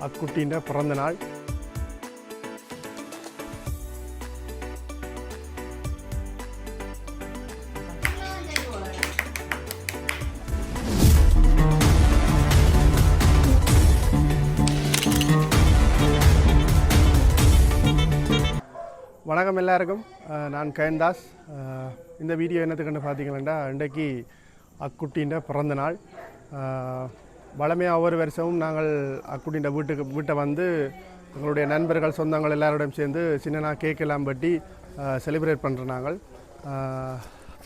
அக்குட்டின்ற பிறந்த நாள். வணக்கம் எல்லாருக்கும். நான் கயன்தாஸ். இந்த வீடியோ என்னத்துக்குன்னு பார்த்தீங்கன்னா, இன்றைக்கு அக்குட்டின்ற பிறந்த நாள். வளமையாக ஒவ்வொரு வருஷமும் நாங்கள் அக்குட்டின்ற வீட்டை வந்து எங்களுடைய நண்பர்கள் சொந்தங்கள் எல்லாரோடையும் சேர்ந்து சின்னனா கேக் எல்லாம் பட்டி செலிப்ரேட் பண்ணுறோம். நாங்கள்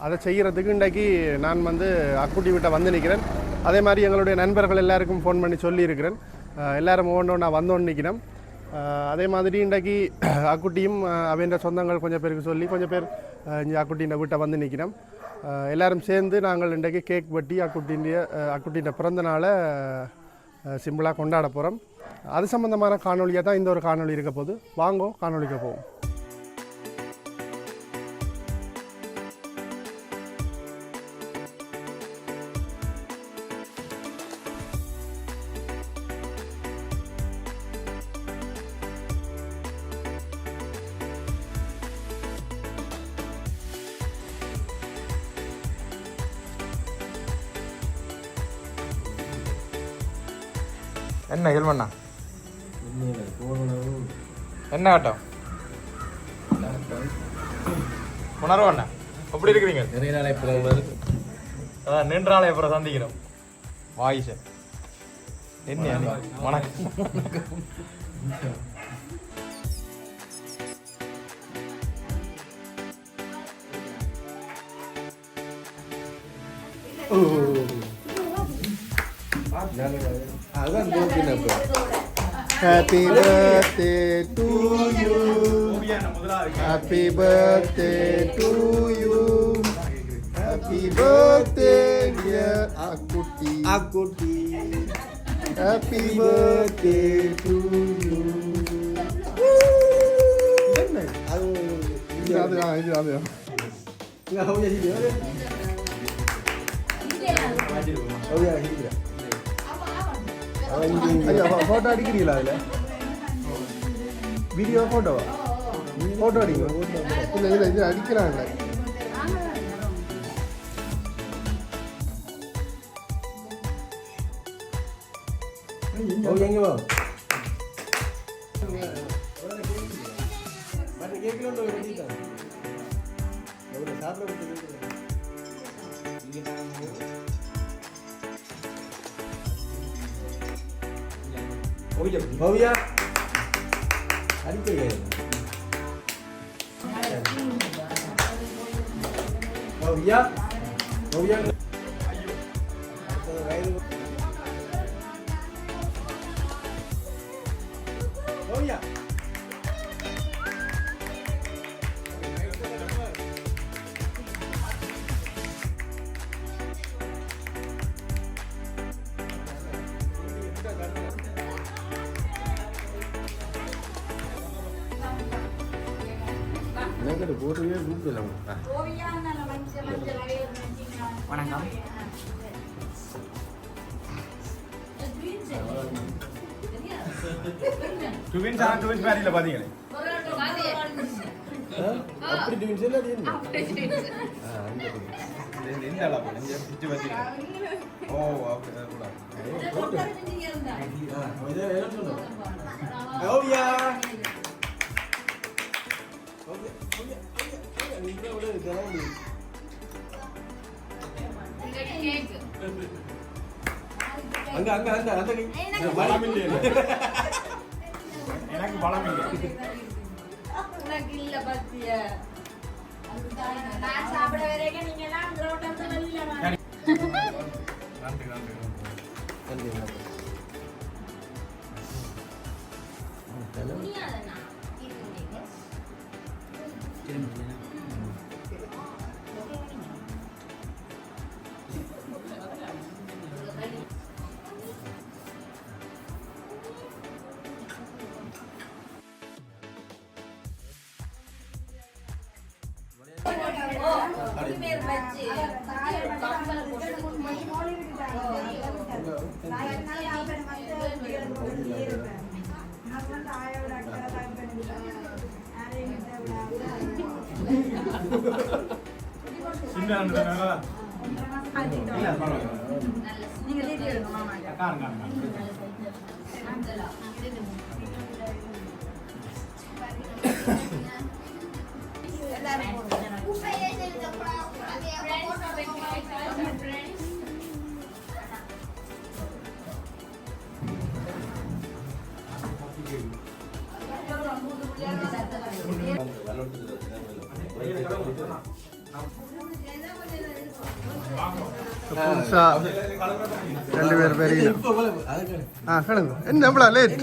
அதை செய்கிறதுக்கு இன்றைக்கி நான் வந்து அக்குட்டி வீட்டை வந்து நிற்கிறேன். அதே மாதிரி எங்களுடைய நண்பர்கள் எல்லாருக்கும் ஃபோன் பண்ணி சொல்லியிருக்கிறேன். எல்லோரும் ஒவ்வொன்றா வந்தோன்னு நிற்கிறோம். அதே மாதிரி இன்றைக்கி அக்குட்டியும் அவன்ற சொந்தங்கள் கொஞ்சம் பேருக்கு சொல்லி கொஞ்சம் பேர் இங்கே அக்குட்டின்ற வீட்டை வந்து நிற்கிறோம். எல்லோரும் சேர்ந்து நாங்கள் இன்றைக்கி கேக் வெட்டி அக்குட்டின்ற பிறந்த நாளை சிம்பிளாக கொண்டாட போகிறோம். அது சம்மந்தமான காணொலியாக தான் இந்த ஒரு காணொலி இருக்க போது. வாங்கோ காணொலிக்கு போவோம். என்ன ஹெல்மெண்ணா என்ன ஆட்டம் உணர்வு அண்ணா எப்படி இருக்கிறீங்க? நிறைய நாளை அப்புறம் அதான் நீண்ட நாளை அப்புறம் சந்திக்கிறோம். வாய்ஸ் என்ன வணக்கம். Happy birthday to you. Happy birthday to you. Happy birthday dear Akuti. Happy birthday to you. Photo அடிக்கிறீங்களா? அதில் வீடியோ ஃபோட்டோவா? ஃபோட்டோ அடிக்கிறோம். இல்லை இல்லை இது அடிக்கிறாங்க. எங்கே வா பவ்யா அடிப்பீங்க. பவ்யா பவ்யா பவ்யா போட்டுவே கூப்பிடலாம். வணக்கம். ட்வின்ஸ் மேரியில் பார்த்தீங்களே அப்படி ட்வின்ஸ் இல்லை எந்த அளவு பிடிச்சி பார்த்தீங்க? ஓ அங்க அங்க அங்க அந்த பலம் இல்லை. எனக்கு பலம் இல்லை. உனக்கு இல்ல பத்திய நான் சாப்பிட வரேங்க. நீங்க எல்லாம் ரோட்டம்ல வெளியில வாங்க. நன்றி நன்றி நன்றி. முடியாதண்ணா பேர் வச்சு புதுசா 2 பேர் பெரிய கிடங்கு என்ன எவ்வளோ லேட்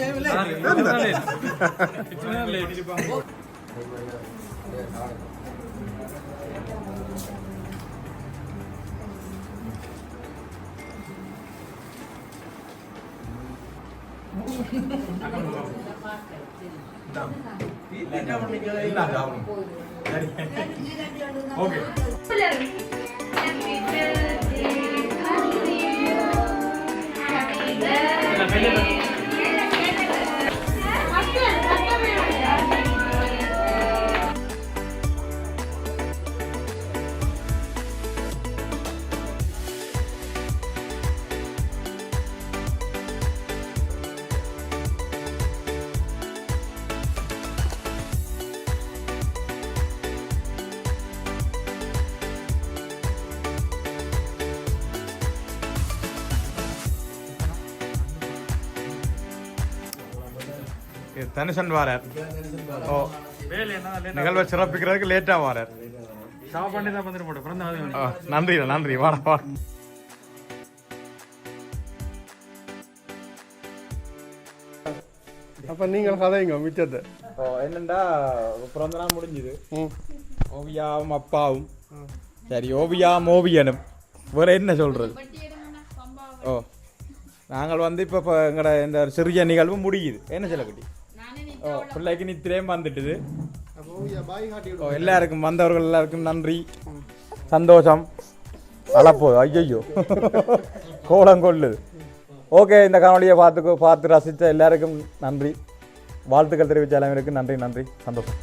தனுஷன் வாரார். ஓ நிகழ்வை சிறப்பிக்கிறதுக்கு லேட்டா வாரார். நன்றி நன்றி வாடா வா. அப்ப நீங்கள் கதைங்க மிச்சத்தை. என்னண்டா பிறந்த நாள் முடிஞ்சுது. ஓவியாவும் அப்பாவும் சரி ஓவியாவும் ஓவியனும் வேற என்ன சொல்றது. ஓ நாங்கள் வந்து இப்போ எங்களோட இந்த சிறிய நிகழ்வு முடியுது. என்ன சொல்லக்குட்டி? ஓ பிள்ளைக்கு நித்திரையும் வந்துட்டுது. ஓ எல்லாருக்கும் வந்தவர்கள் எல்லாருக்கும் நன்றி சந்தோஷம். அழப்போது ஐயோ கோலம் கொள்ளுது. ஓகே இந்த காணொலியை பார்த்து ரசித்த எல்லாருக்கும் நன்றி. வாழ்த்துக்கள் தெரிவித்த எல்லாருக்கும் நன்றி சந்தோஷம்.